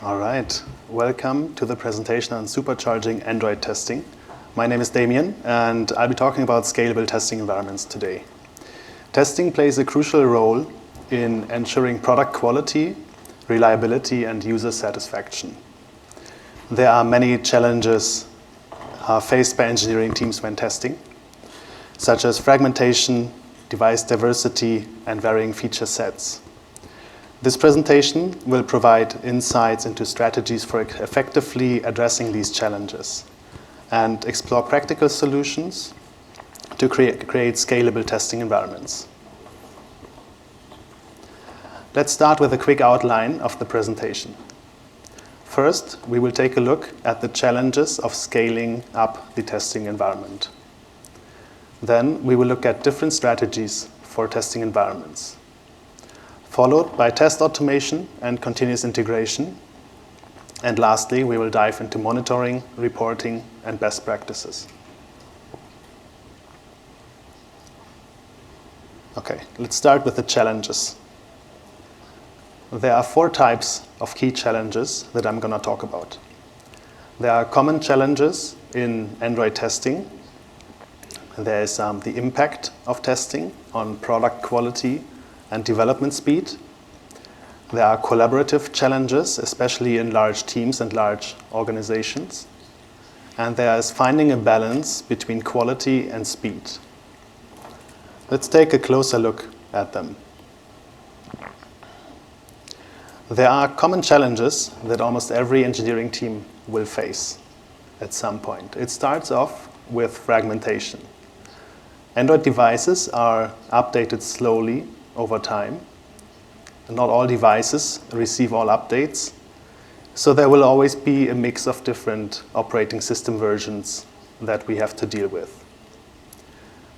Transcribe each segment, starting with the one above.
All right, welcome to the presentation on supercharging Android testing. My name is Damian, and I'll be talking about scalable testing environments today. Testing plays a crucial role in ensuring product quality, reliability, and user satisfaction. There are many challenges faced by engineering teams when testing, such as fragmentation, device diversity, and varying feature sets. This presentation will provide insights into strategies for effectively addressing these challenges and explore practical solutions to create scalable testing environments. Let's start with a quick outline of the presentation. First, we will take a look at the challenges of scaling up the testing environment. Then we will look at different strategies for testing environments, followed by test automation and continuous integration. And lastly, we will dive into monitoring, reporting, and best practices. Okay, let's start with the challenges. There are 4 types of key challenges that I'm going to talk about. There are common challenges in Android testing. There is the impact of testing on product quality and development speed. There are collaborative challenges, especially in large teams and large organizations. And there is finding a balance between quality and speed. Let's take a closer look at them. There are common challenges that almost every engineering team will face at some point. It starts off with fragmentation. Android devices are updated slowly over time. Not all devices receive all updates, so there will always be a mix of different operating system versions that we have to deal with.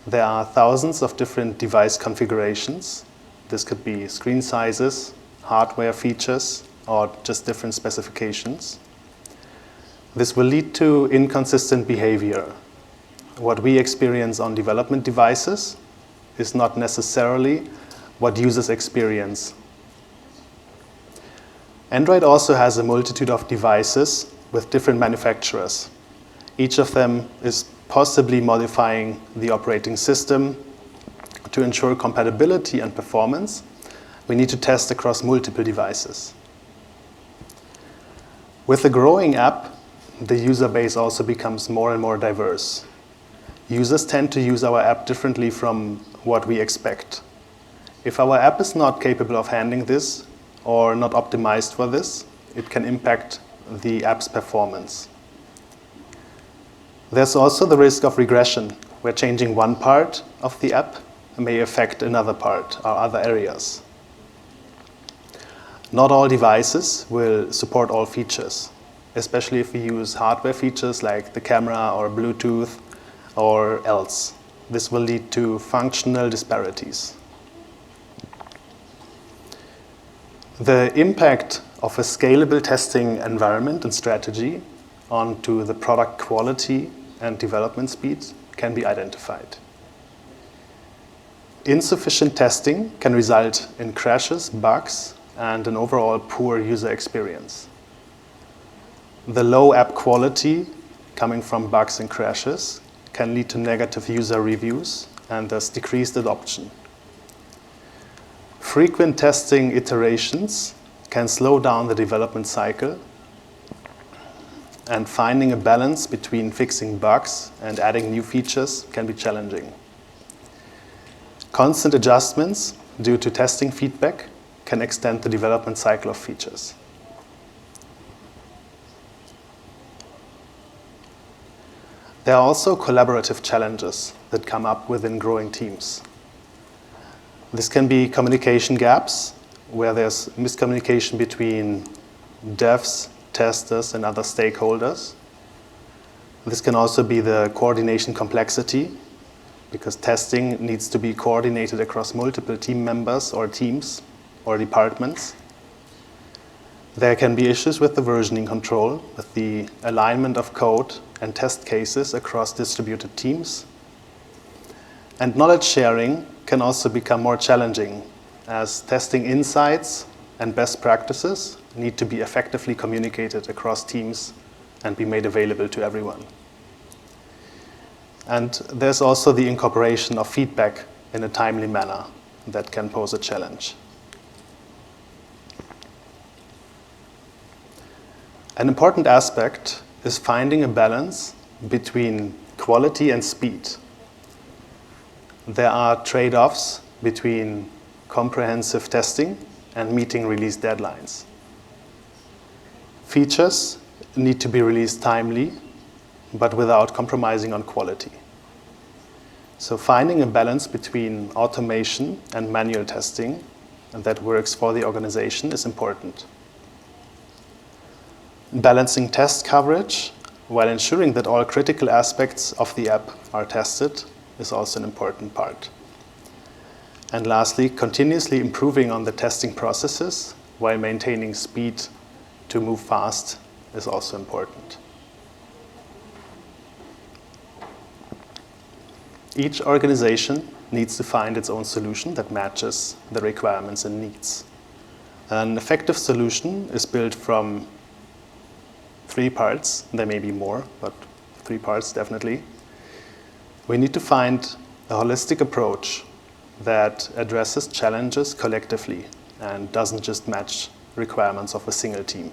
There are thousands of different device configurations. This could be screen sizes, hardware features, or just different specifications. This will lead to inconsistent behavior. What we experience on development devices is not necessarily what users experience. Android also has a multitude of devices with different manufacturers. Each of them is possibly modifying the operating system. To ensure compatibility and performance, we need to test across multiple devices. With the growing app, the user base also becomes more and more diverse. Users tend to use our app differently from what we expect. If our app is not capable of handling this or not optimized for this, it can impact the app's performance. There's also the risk of regression, where changing one part of the app may affect another part or other areas. Not all devices will support all features, especially if we use hardware features like the camera or Bluetooth or else. This will lead to functional disparities. The impact of a scalable testing environment and strategy onto the product quality and development speed can be identified. Insufficient testing can result in crashes, bugs, and an overall poor user experience. The low app quality coming from bugs and crashes can lead to negative user reviews and thus decreased adoption. Frequent testing iterations can slow down the development cycle, and finding a balance between fixing bugs and adding new features can be challenging. Constant adjustments due to testing feedback can extend the development cycle of features. There are also collaborative challenges that come up within growing teams. This can be communication gaps, where there's miscommunication between devs, testers, and other stakeholders. This can also be the coordination complexity, because testing needs to be coordinated across multiple team members or teams or departments. There can be issues with the versioning control, with the alignment of code and test cases across distributed teams. And knowledge sharing can also become more challenging, as testing insights and best practices need to be effectively communicated across teams and be made available to everyone. And there's also the incorporation of feedback in a timely manner that can pose a challenge. An important aspect is finding a balance between quality and speed. There are trade-offs between comprehensive testing and meeting release deadlines. Features need to be released timely, but without compromising on quality. So finding a balance between automation and manual testing that works for the organization is important. Balancing test coverage while ensuring that all critical aspects of the app are tested is also an important part. And lastly, continuously improving on the testing processes while maintaining speed to move fast is also important. Each organization needs to find its own solution that matches the requirements and needs. An effective solution is built from 3 parts. There may be more, but 3 parts definitely. We need to find a holistic approach that addresses challenges collectively and doesn't just match requirements of a single team.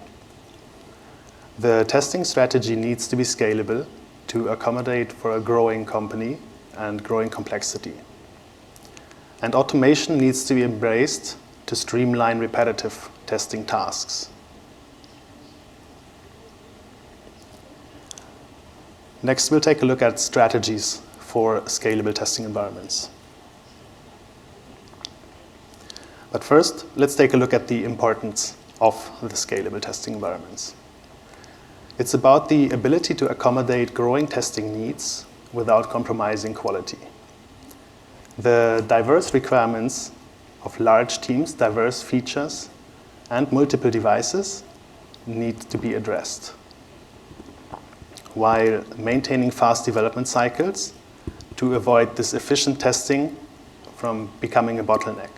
The testing strategy needs to be scalable to accommodate for a growing company and growing complexity. And automation needs to be embraced to streamline repetitive testing tasks. Next, we'll take a look at strategies for scalable testing environments. But first, let's take a look at the importance of the scalable testing environments. It's about the ability to accommodate growing testing needs without compromising quality. The diverse requirements of large teams, diverse features, and multiple devices need to be addressed, while maintaining fast development cycles to avoid this efficient testing from becoming a bottleneck.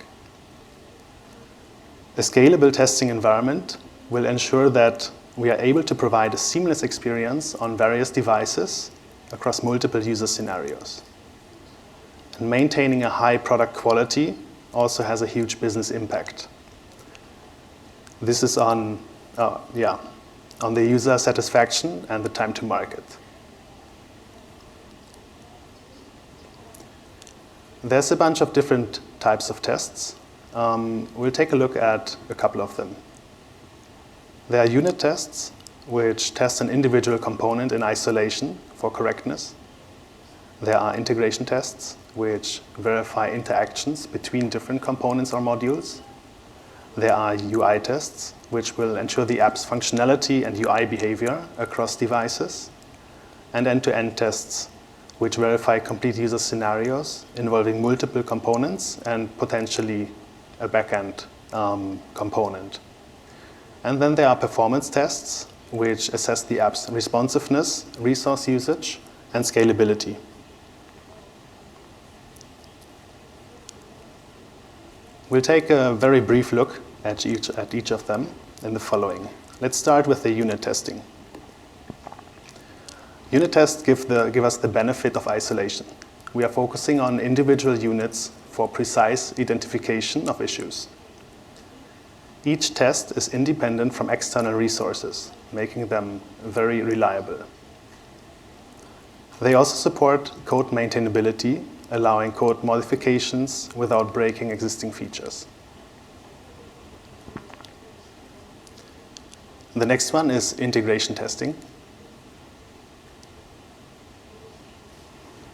A scalable testing environment will ensure that we are able to provide a seamless experience on various devices across multiple user scenarios. And maintaining a high product quality also has a huge business impact. This is on the user satisfaction and the time to market. There's a bunch of different types of tests. We'll take a look at a couple of them. There are unit tests, which test an individual component in isolation for correctness. There are integration tests, which verify interactions between different components or modules. There are UI tests, which will ensure the app's functionality and UI behavior across devices. And end-to-end tests, which verify complete user scenarios involving multiple components and potentially a backend component. And then there are performance tests, which assess the app's responsiveness, resource usage, and scalability. We'll take a very brief look at each of them in the following. Let's start with the unit testing. Unit tests give us the benefit of isolation. We are focusing on individual units for precise identification of issues. Each test is independent from external resources, making them very reliable. They also support code maintainability, allowing code modifications without breaking existing features. The next one is integration testing.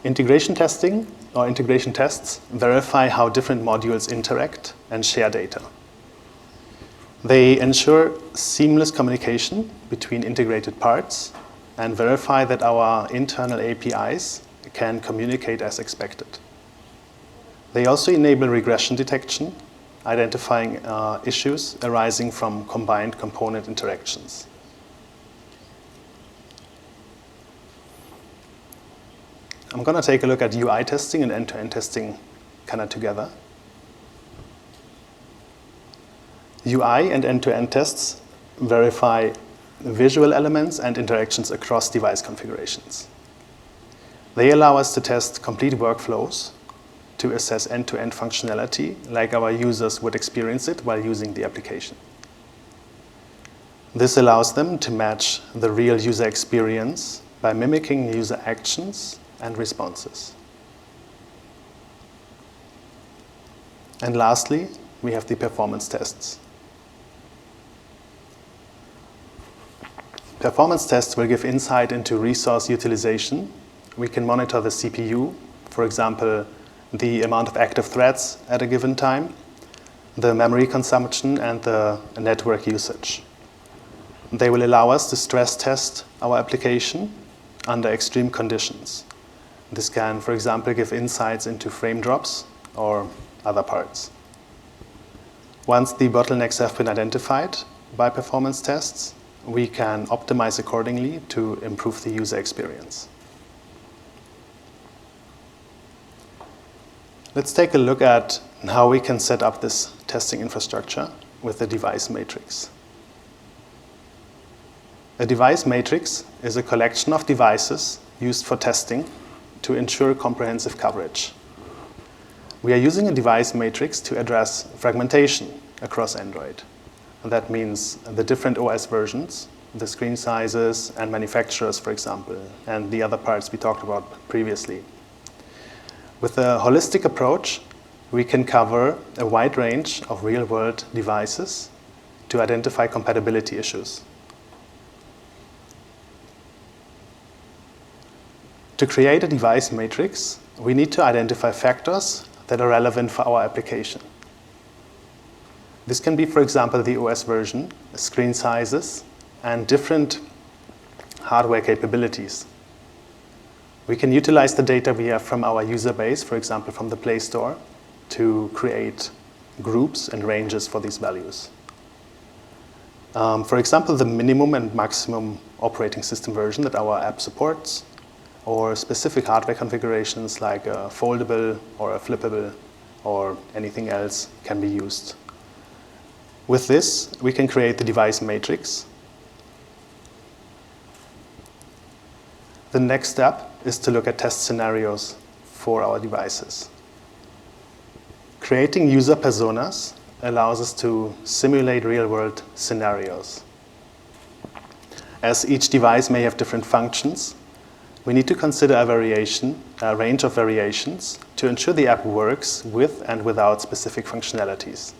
Integration testing or integration tests verify how different modules interact and share data. They ensure seamless communication between integrated parts and verify that our internal APIs can communicate as expected. They also enable regression detection, identifying issues arising from combined component interactions. I'm going to take a look at UI testing and end-to-end testing kind of together. UI and end-to-end tests verify visual elements and interactions across device configurations. They allow us to test complete workflows to assess end-to-end functionality like our users would experience it while using the application. This allows them to match the real user experience by mimicking user actions and responses. And lastly, we have the performance tests. Performance tests will give insight into resource utilization. We can monitor the CPU, for example, the amount of active threads at a given time, the memory consumption, and the network usage. They will allow us to stress test our application under extreme conditions. This can, for example, give insights into frame drops or other parts. Once the bottlenecks have been identified by performance tests, we can optimize accordingly to improve the user experience. Let's take a look at how we can set up this testing infrastructure with the device matrix. A device matrix is a collection of devices used for testing to ensure comprehensive coverage. We are using a device matrix to address fragmentation across Android. And that means the different OS versions, the screen sizes and manufacturers, for example, and the other parts we talked about previously. With a holistic approach, we can cover a wide range of real-world devices to identify compatibility issues. To create a device matrix, we need to identify factors that are relevant for our application. This can be, for example, the OS version, screen sizes, and different hardware capabilities. We can utilize the data we have from our user base, for example, from the Play Store, to create groups and ranges for these values. For example, the minimum and maximum operating system version that our app supports, or specific hardware configurations like a foldable or a flippable or anything else can be used. With this, we can create the device matrix. The next step is to look at test scenarios for our devices. Creating user personas allows us to simulate real-world scenarios. As each device may have different functions, we need to consider a range of variations to ensure the app works with and without specific functionalities.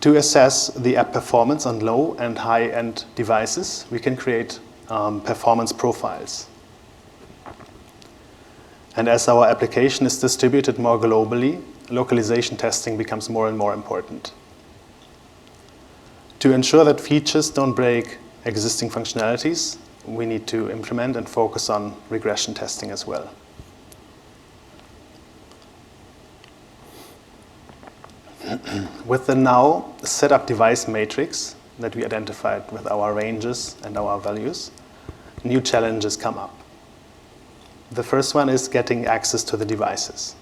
To assess the app performance on low and high-end devices, we can create performance profiles. And as our application is distributed more globally, localization testing becomes more and more important. To ensure that features don't break existing functionalities, we need to implement and focus on regression testing as well. With the now set up device matrix that we identified with our ranges and our values, new challenges come up. The first one is getting access to the devices.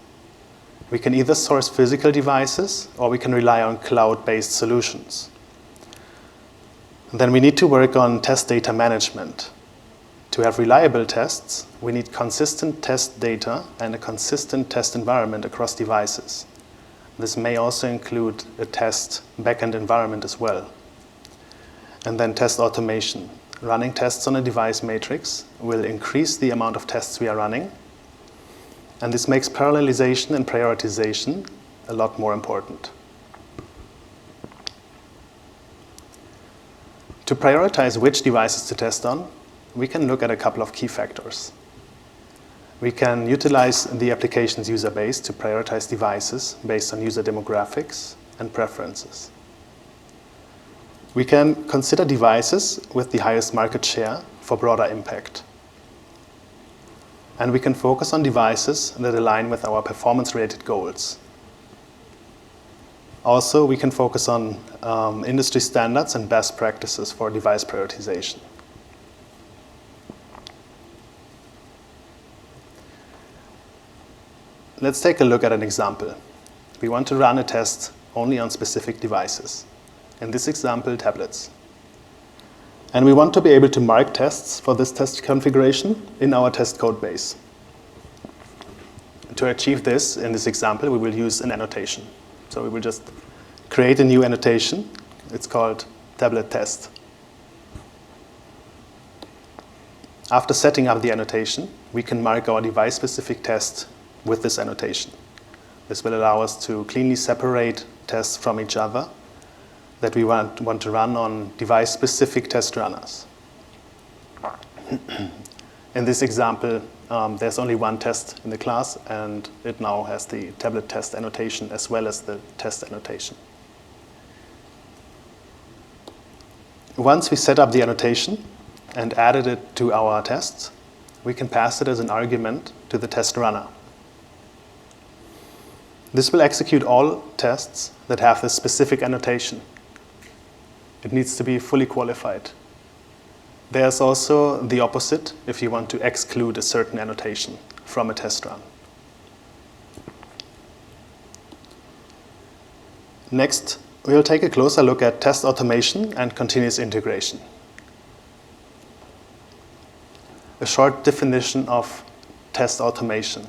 We can either source physical devices or we can rely on cloud-based solutions. Then we need to work on test data management. To have reliable tests, we need consistent test data and a consistent test environment across devices. This may also include a test backend environment as well. And then test automation. Running tests on a device matrix will increase the amount of tests we are running. And this makes parallelization and prioritization a lot more important. To prioritize which devices to test on, we can look at a couple of key factors. We can utilize the application's user base to prioritize devices based on user demographics and preferences. We can consider devices with the highest market share for broader impact. And we can focus on devices that align with our performance-related goals. Also, we can focus on industry standards and best practices for device prioritization. Let's take a look at an example. We want to run a test only on specific devices. in this example, tablets. And we want to be able to mark tests for this test configuration in our test code base. To achieve this, in this example, we will use an annotation. So we will just create a new annotation. It's called tablet test. After setting up the annotation, we can mark our device-specific test with this annotation. This will allow us to cleanly separate tests from each other that we want to run on device-specific test runners. In this example, there's only one test in the class, and it now has the tablet test annotation as well as the test annotation. Once we set up the annotation and added it to our tests, we can pass it as an argument to the test runner. This will execute all tests that have this specific annotation. It needs to be fully qualified. There's also the opposite if you want to exclude a certain annotation from a test run. Next, we'll take a closer look at test automation and continuous integration. A short definition of test automation.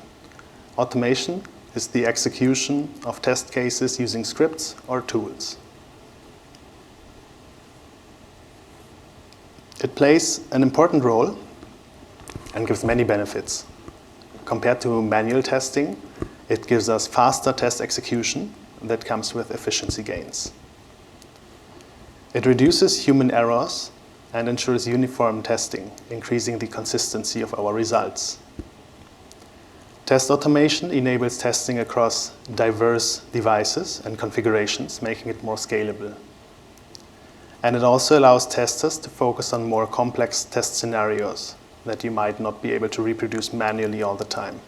Automation is the execution of test cases using scripts or tools. It plays an important role and gives many benefits. Compared to manual testing, it gives us faster test execution that comes with efficiency gains. It reduces human errors and ensures uniform testing, increasing the consistency of our results. Test automation enables testing across diverse devices and configurations, making it more scalable. And it also allows testers to focus on more complex test scenarios that you might not be able to reproduce manually all the time.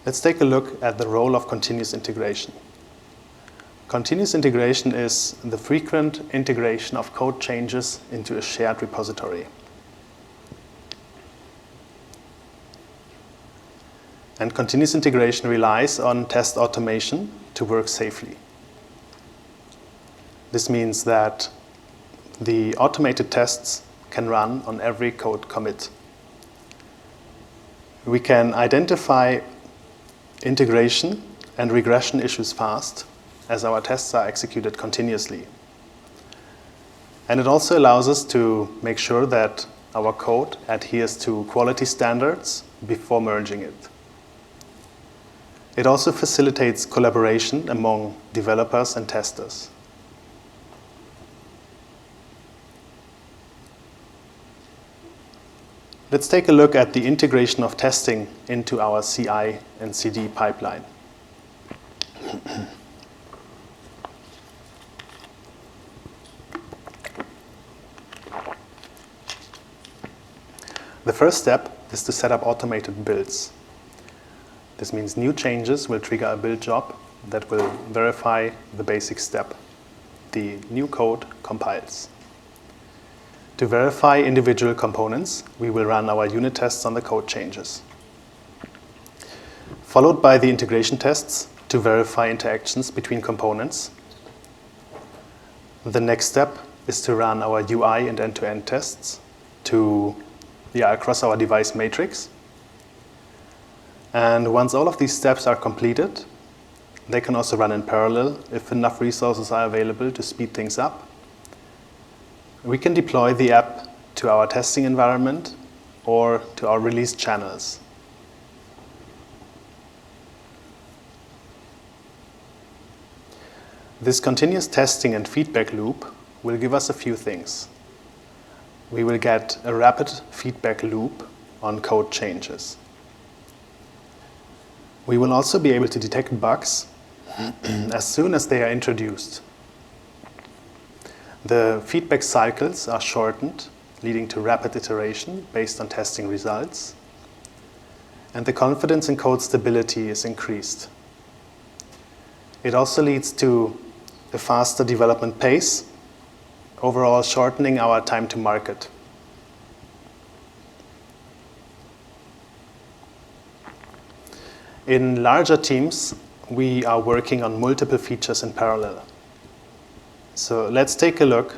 Let's take a look at the role of continuous integration. Continuous integration is the frequent integration of code changes into a shared repository. And continuous integration relies on test automation to work safely. This means that the automated tests can run on every code commit. We can identify integration and regression issues fast, as our tests are executed continuously. And it also allows us to make sure that our code adheres to quality standards before merging it. It also facilitates collaboration among developers and testers. Let's take a look at the integration of testing into our CI and CD pipeline. The first step is to set up automated builds. This means new changes will trigger a build job that will verify the basic step. The new code compiles. To verify individual components, we will run our unit tests on the code changes, followed by the integration tests to verify interactions between components. The next step is to run our UI and end-to-end tests across our device matrix. And once all of these steps are completed, they can also run in parallel if enough resources are available to speed things up. We can deploy the app to our testing environment or to our release channels. This continuous testing and feedback loop will give us a few things. We will get a rapid feedback loop on code changes. We will also be able to detect bugs as soon as they are introduced. The feedback cycles are shortened, leading to rapid iteration based on testing results. And the confidence in code stability is increased. It also leads to a faster development pace, overall shortening our time to market. In larger teams, we are working on multiple features in parallel. So let's take a look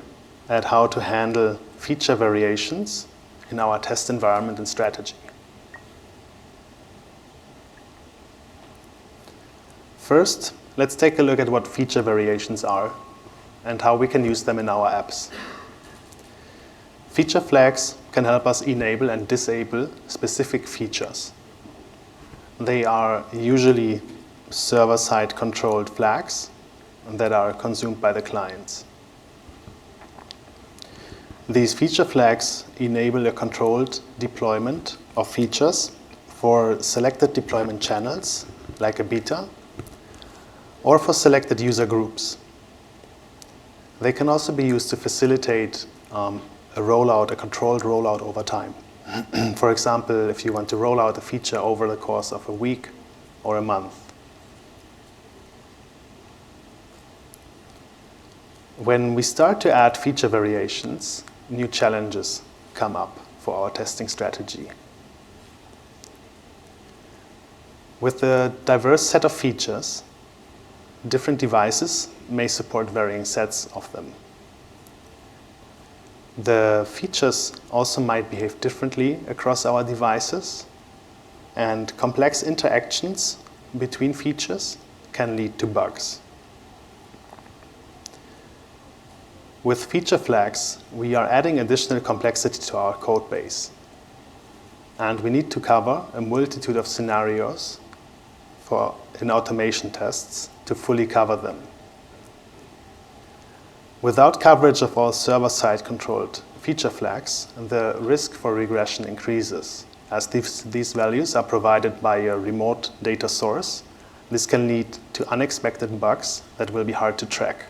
at how to handle feature variations in our test environment and strategy. First, let's take a look at what feature variations are and how we can use them in our apps. Feature flags can help us enable and disable specific features. They are usually server-side controlled flags that are consumed by the clients. These feature flags enable a controlled deployment of features for selected deployment channels, like a beta, or for selected user groups. They can also be used to facilitate a controlled rollout over time. For example, if you want to roll out a feature over the course of a week or a month. When we start to add feature variations, new challenges come up for our testing strategy. With a diverse set of features, different devices may support varying sets of them. The features also might behave differently across our devices, and complex interactions between features can lead to bugs. With feature flags, we are adding additional complexity to our code base, and we need to cover a multitude of scenarios in automation tests to fully cover them. Without coverage of all server-side controlled feature flags, the risk for regression increases. As these values are provided by a remote data source, this can lead to unexpected bugs that will be hard to track.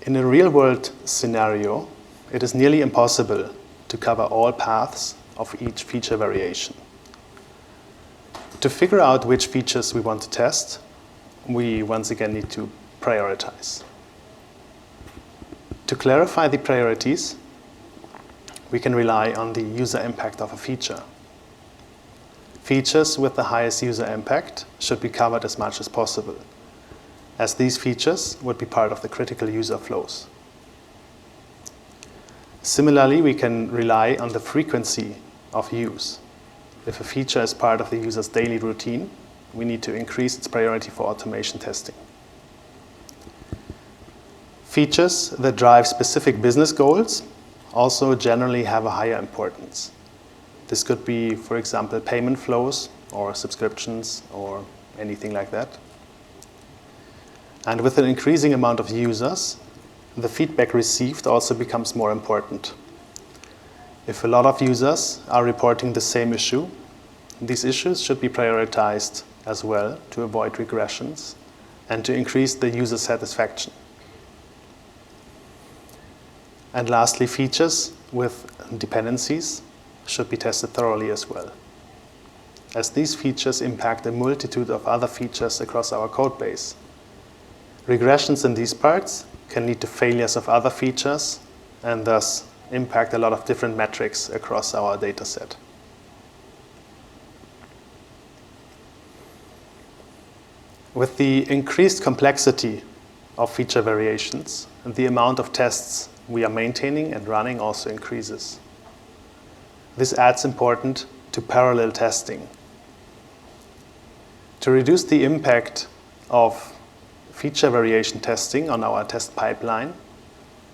In a real-world scenario, it is nearly impossible to cover all paths of each feature variation. To figure out which features we want to test, we once again need to prioritize. To clarify the priorities, we can rely on the user impact of a feature. Features with the highest user impact should be covered as much as possible, as these features would be part of the critical user flows. Similarly, we can rely on the frequency of use. If a feature is part of the user's daily routine, we need to increase its priority for automation testing. Features that drive specific business goals also generally have a higher importance. This could be, for example, payment flows or subscriptions or anything like that. And with an increasing amount of users, the feedback received also becomes more important. If a lot of users are reporting the same issue, these issues should be prioritized as well to avoid regressions and to increase the user satisfaction. And lastly, features with dependencies should be tested thoroughly as well, as these features impact a multitude of other features across our code base. Regressions in these parts can lead to failures of other features and thus impact a lot of different metrics across our data set. With the increased complexity of feature variations, the amount of tests we are maintaining and running also increases. This adds importance to parallel testing. To reduce the impact of feature variation testing on our test pipeline,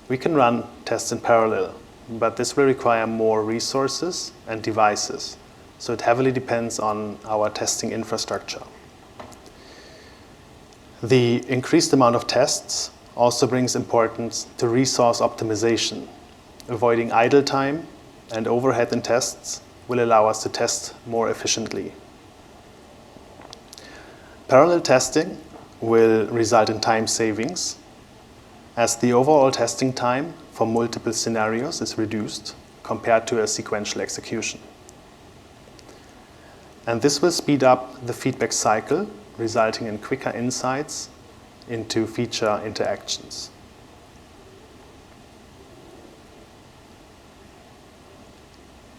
we can run tests in parallel, but this will require more resources and devices, so it heavily depends on our testing infrastructure. The increased amount of tests also brings importance to resource optimization. Avoiding idle time and overhead in tests will allow us to test more efficiently. Parallel testing will result in time savings, as the overall testing time for multiple scenarios is reduced compared to a sequential execution. And this will speed up the feedback cycle, resulting in quicker insights into feature interactions.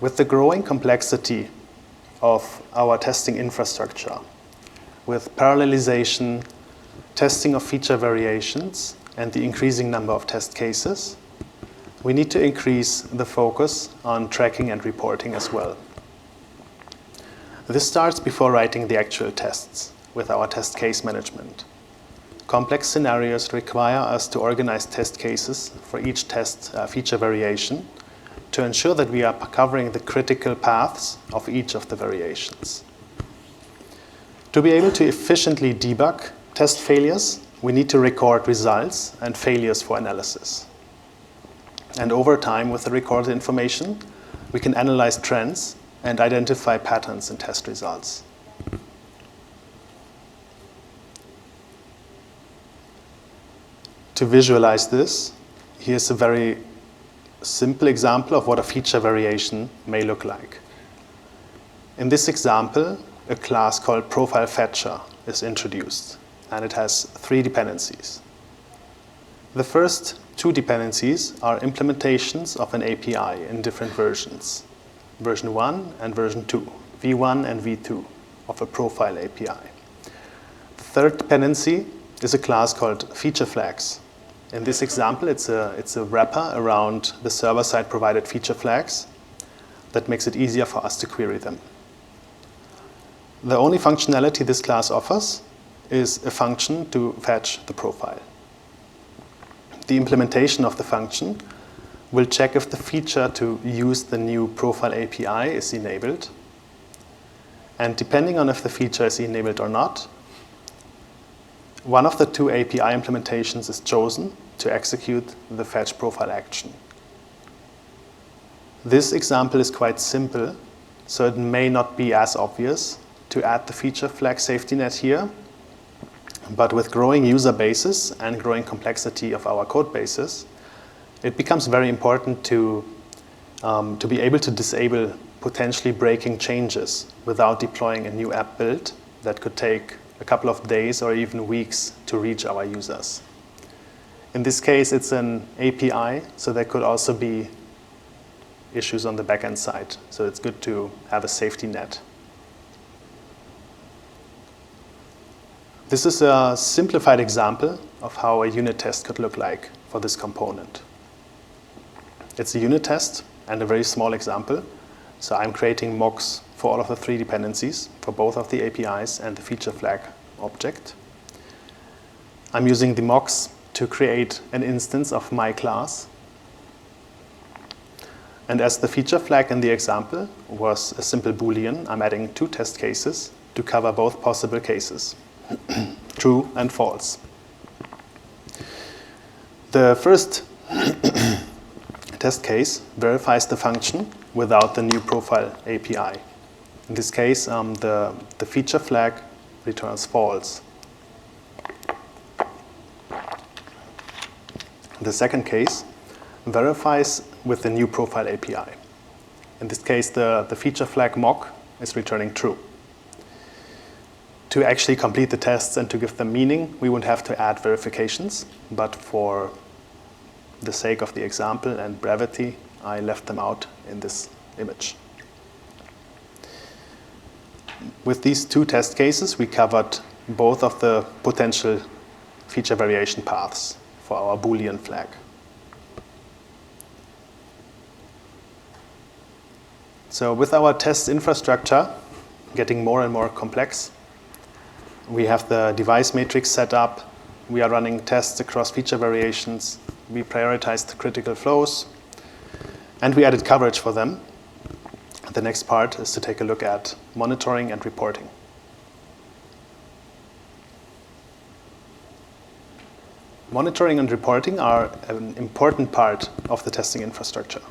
With the growing complexity of our testing infrastructure with parallelization, testing of feature variations, and the increasing number of test cases, we need to increase the focus on tracking and reporting as well. This starts before writing the actual tests with our test case management. Complex scenarios require us to organize test cases for each test feature variation to ensure that we are covering the critical paths of each of the variations. To be able to efficiently debug test failures, we need to record results and failures for analysis. And over time, with the recorded information, we can analyze trends and identify patterns in test results. To visualize this, here's a very simple example of what a feature variation may look like. In this example, a class called profile fetcher is introduced, and it has 3 dependencies. The first 2 dependencies are implementations of an API in different versions, version 1 and version 2, v1 and v2 of a profile API. The third dependency is a class called feature flags. In this example, it's a wrapper around the server-side provided feature flags that makes it easier for us to query them. The only functionality this class offers is a function to fetch the profile. The implementation of the function will check if the feature to use the new profile API is enabled. And depending on if the feature is enabled or not, one of the 2 API implementations is chosen to execute the fetch profile action. This example is quite simple, so it may not be as obvious to add the feature flag safety net here. But with growing user bases and growing complexity of our code bases, it becomes very important to be able to disable potentially breaking changes without deploying a new app build that could take a couple of days or even weeks to reach our users. In this case, it's an API, so there could also be issues on the backend side. So it's good to have a safety net. This is a simplified example of how a unit test could look like for this component. It's a unit test and a very small example. So I'm creating mocks for all of the 3 dependencies, for both of the APIs and the feature flag object. I'm using the mocks to create an instance of my class. And as the feature flag in the example was a simple Boolean, I'm adding 2 test cases to cover both possible cases, true and false. The first test case verifies the function without the new profile API. In this case, the feature flag returns false. The second case verifies with the new profile API. In this case, the feature flag mock is returning true. To actually complete the tests and to give them meaning, we would have to add verifications, but for the sake of the example and brevity, I left them out in this image. With these 2 test cases, we covered both of the potential feature variation paths for our Boolean flag. So with our test infrastructure getting more and more complex, we have the device matrix set up. We are running tests across feature variations. We prioritized critical flows, and we added coverage for them. The next part is to take a look at monitoring and reporting. Monitoring and reporting are an important part of the testing infrastructure.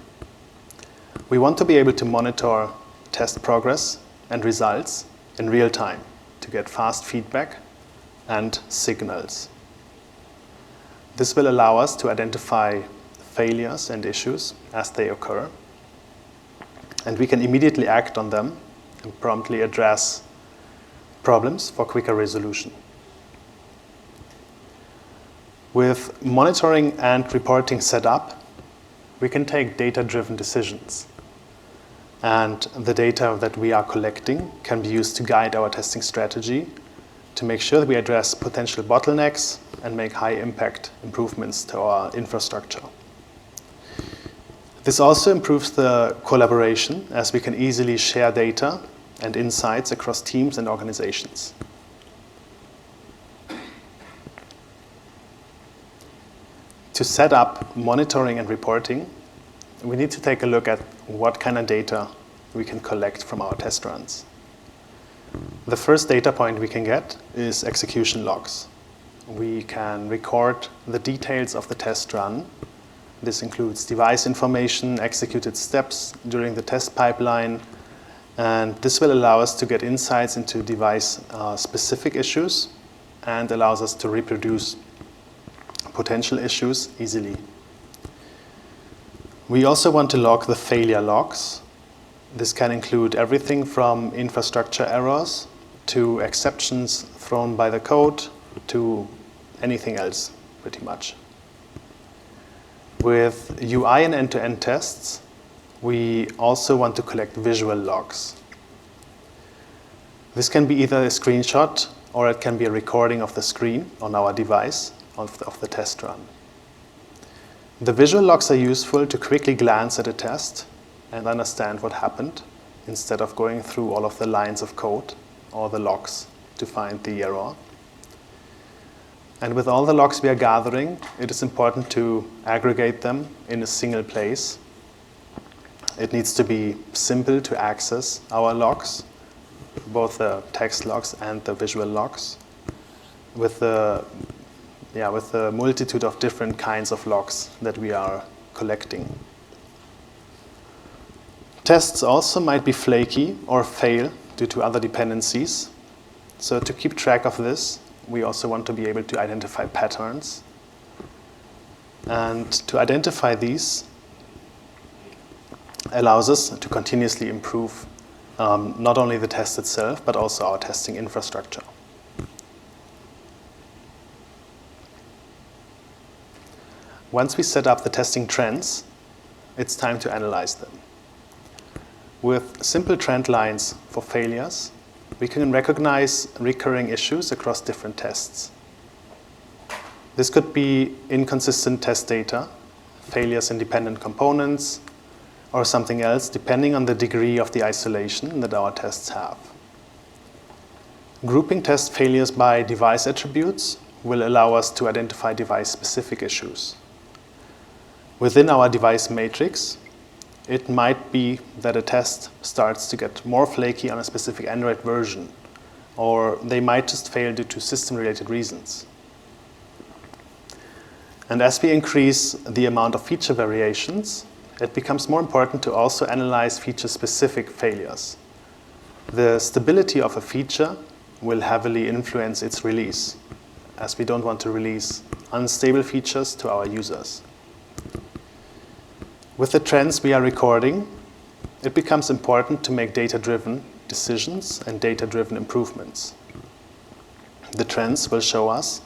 We want to be able to monitor test progress and results in real time to get fast feedback and signals. This will allow us to identify failures and issues as they occur, and we can immediately act on them and promptly address problems for quicker resolution. With monitoring and reporting set up, we can take data-driven decisions. And the data that we are collecting can be used to guide our testing strategy to make sure that we address potential bottlenecks and make high-impact improvements to our infrastructure. This also improves the collaboration, as we can easily share data and insights across teams and organizations. To set up monitoring and reporting, we need to take a look at what kind of data we can collect from our test runs. The first data point we can get is execution logs. We can record the details of the test run. This includes device information, executed steps during the test pipeline, and this will allow us to get insights into device-specific issues and allows us to reproduce potential issues easily. We also want to log the failure logs. This can include everything from infrastructure errors to exceptions thrown by the code to anything else, pretty much. With UI and end-to-end tests, we also want to collect visual logs. This can be either a screenshot or it can be a recording of the screen on our device of the test run. The visual logs are useful to quickly glance at a test and understand what happened instead of going through all of the lines of code or the logs to find the error. And with all the logs we are gathering, it is important to aggregate them in a single place. It needs to be simple to access our logs, both the text logs and the visual logs, with the multitude of different kinds of logs that we are collecting. Tests also might be flaky or fail due to other dependencies. So to keep track of this, we also want to be able to identify patterns. And to identify these allows us to continuously improve not only the test itself, but also our testing infrastructure. Once we set up the testing trends, it's time to analyze them. With simple trend lines for failures, we can recognize recurring issues across different tests. This could be inconsistent test data, failures in dependent components, or something else, depending on the degree of the isolation that our tests have. Grouping test failures by device attributes will allow us to identify device-specific issues. Within our device matrix, it might be that a test starts to get more flaky on a specific Android version, or they might just fail due to system-related reasons. And as we increase the amount of feature variations, it becomes more important to also analyze feature-specific failures. The stability of a feature will heavily influence its release, as we don't want to release unstable features to our users. With the trends we are recording, it becomes important to make data-driven decisions and data-driven improvements. The trends will show us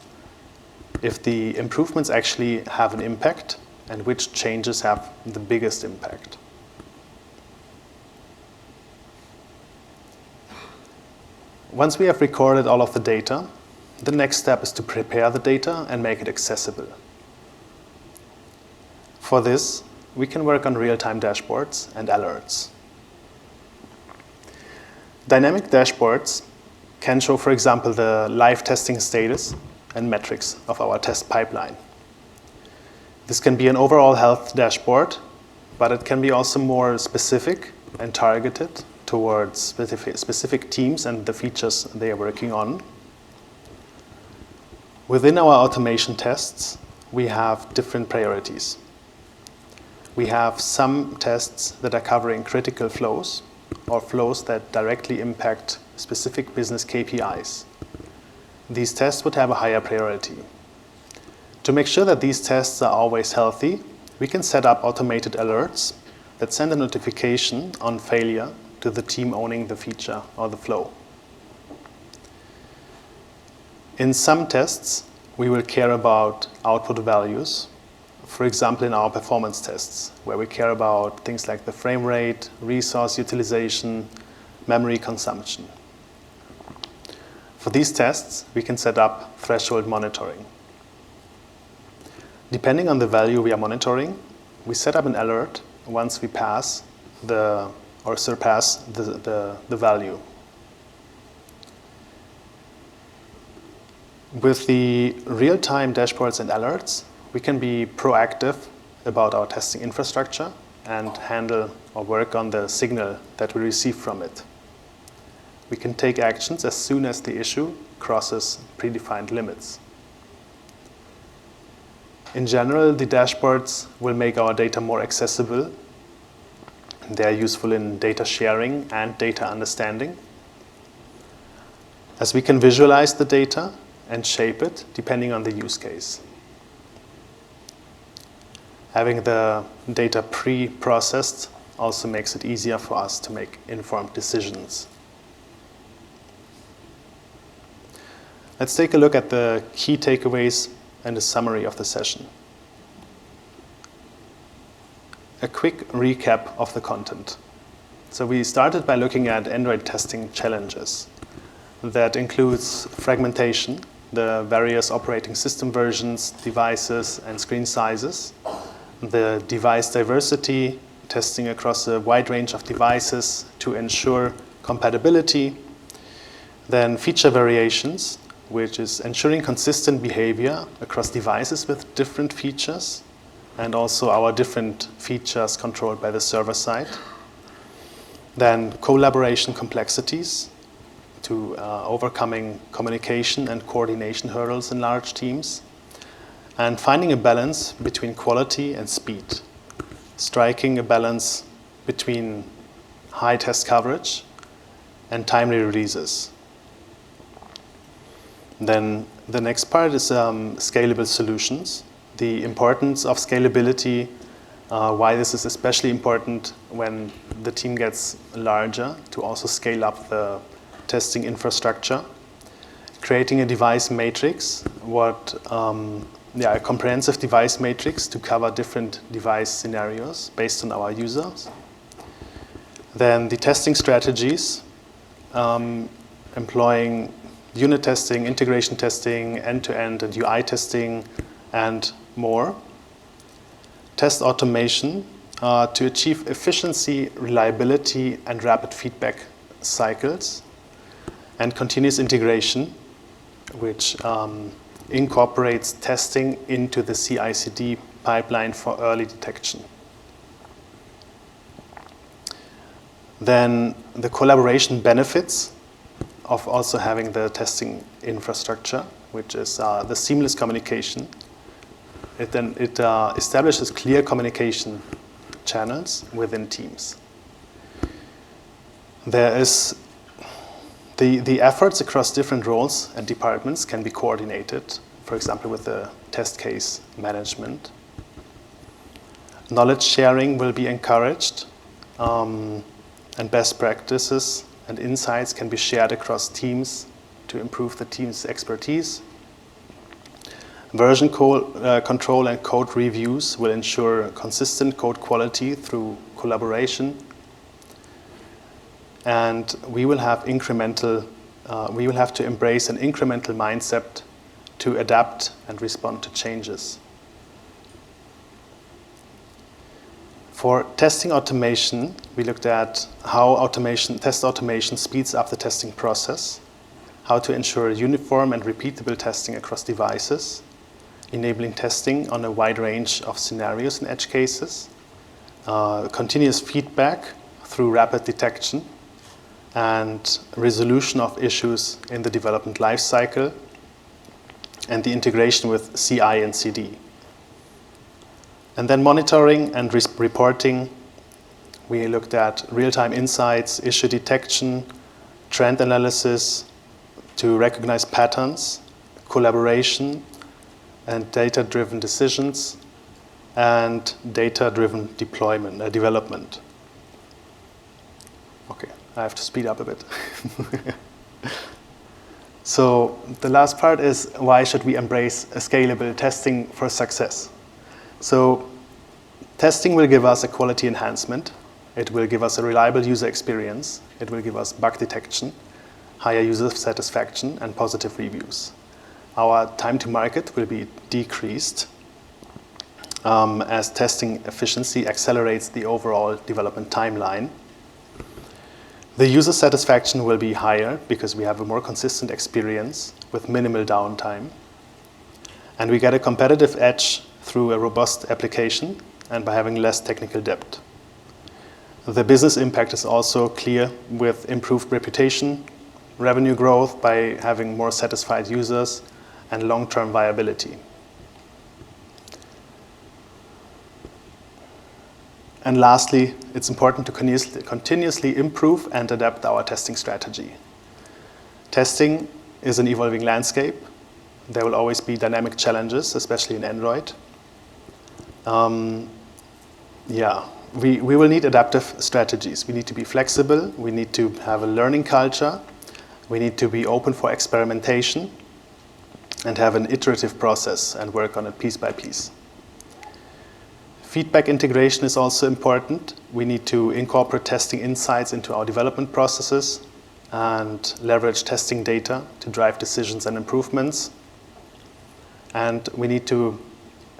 if the improvements actually have an impact and which changes have the biggest impact. Once we have recorded all of the data, the next step is to prepare the data and make it accessible. For this, we can work on real-time dashboards and alerts. Dynamic dashboards can show, for example, the live testing status and metrics of our test pipeline. This can be an overall health dashboard, but it can be also more specific and targeted towards specific teams and the features they are working on. Within our automation tests, we have different priorities. We have some tests that are covering critical flows or flows that directly impact specific business KPIs. These tests would have a higher priority. To make sure that these tests are always healthy, we can set up automated alerts that send a notification on failure to the team owning the feature or the flow. In some tests, we will care about output values for example, in our performance tests, where we care about things like the frame rate, resource utilization, memory consumption. For these tests, we can set up threshold monitoring. Depending on the value we are monitoring, we set up an alert once we pass or surpass the value. With the real-time dashboards and alerts, we can be proactive about our testing infrastructure and handle or work on the signal that we receive from it. We can take actions as soon as the issue crosses predefined limits. In general, the dashboards will make our data more accessible. They are useful in data sharing and data understanding, as we can visualize the data and shape it depending on the use case. Having the data pre-processed also makes it easier for us to make informed decisions. Let's take a look at the key takeaways and a summary of the session. A quick recap of the content. So we started by looking at Android testing challenges. That includes fragmentation, the various operating system versions, devices, and screen sizes, the device diversity, testing across a wide range of devices to ensure compatibility, then feature variations, which is ensuring consistent behavior across devices with different features, and also our different features controlled by the server side. Then collaboration complexities to overcoming communication and coordination hurdles in large teams, and finding a balance between quality and speed, striking a balance between high test coverage and timely releases. Then the next part is scalable solutions. The importance of scalability, why this is especially important when the team gets larger, to also scale up the testing infrastructure. Creating a device matrix, a comprehensive device matrix to cover different device scenarios based on our users. Then the testing strategies, employing unit testing, integration testing, end-to-end and UI testing, and more. Test automation to achieve efficiency, reliability, and rapid feedback cycles. And continuous integration, which incorporates testing into the CI/CD pipeline for early detection. Then the collaboration benefits of also having the testing infrastructure, which is the seamless communication. It establishes clear communication channels within teams. There is the efforts across different roles and departments can be coordinated, for example, with the test case management. Knowledge sharing will be encouraged, and best practices and insights can be shared across teams to improve the team's expertise. Version control and code reviews will ensure consistent code quality through collaboration. And we will have to embrace an incremental mindset to adapt and respond to changes. For testing automation, we looked at how test automation speeds up the testing process, how to ensure uniform and repeatable testing across devices, enabling testing on a wide range of scenarios and edge cases, continuous feedback through rapid detection, and resolution of issues in the development lifecycle, and the integration with CI and CD. And then monitoring and reporting, we looked at real-time insights, issue detection, trend analysis to recognize patterns, collaboration, and data-driven decisions, and data-driven development. Okay, I have to speed up a bit. So the last part is, why should we embrace a scalable testing for success? So testing will give us a quality enhancement. It will give us a reliable user experience. It will give us bug detection, higher user satisfaction, and positive reviews. Our time to market will be decreased as testing efficiency accelerates the overall development timeline. The user satisfaction will be higher because we have a more consistent experience with minimal downtime. And we get a competitive edge through a robust application and by having less technical debt. The business impact is also clear with improved reputation, revenue growth by having more satisfied users, and long-term viability. And lastly, it's important to continuously improve and adapt our testing strategy. Testing is an evolving landscape. There will always be dynamic challenges, especially in Android. We will need adaptive strategies. We need to be flexible. We need to have a learning culture. We need to be open for experimentation and have an iterative process and work on it piece by piece. Feedback integration is also important. We need to incorporate testing insights into our development processes and leverage testing data to drive decisions and improvements. And we need to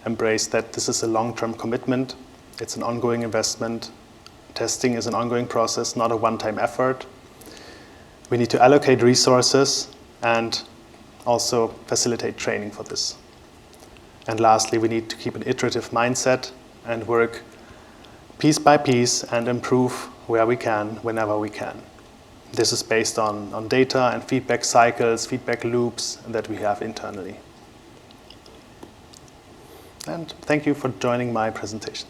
embrace that this is a long-term commitment. It's an ongoing investment. Testing is an ongoing process, not a one-time effort. We need to allocate resources and also facilitate training for this. And lastly, we need to keep an iterative mindset and work piece by piece and improve where we can, whenever we can. This is based on data and feedback cycles, feedback loops that we have internally. And thank you for joining my presentation.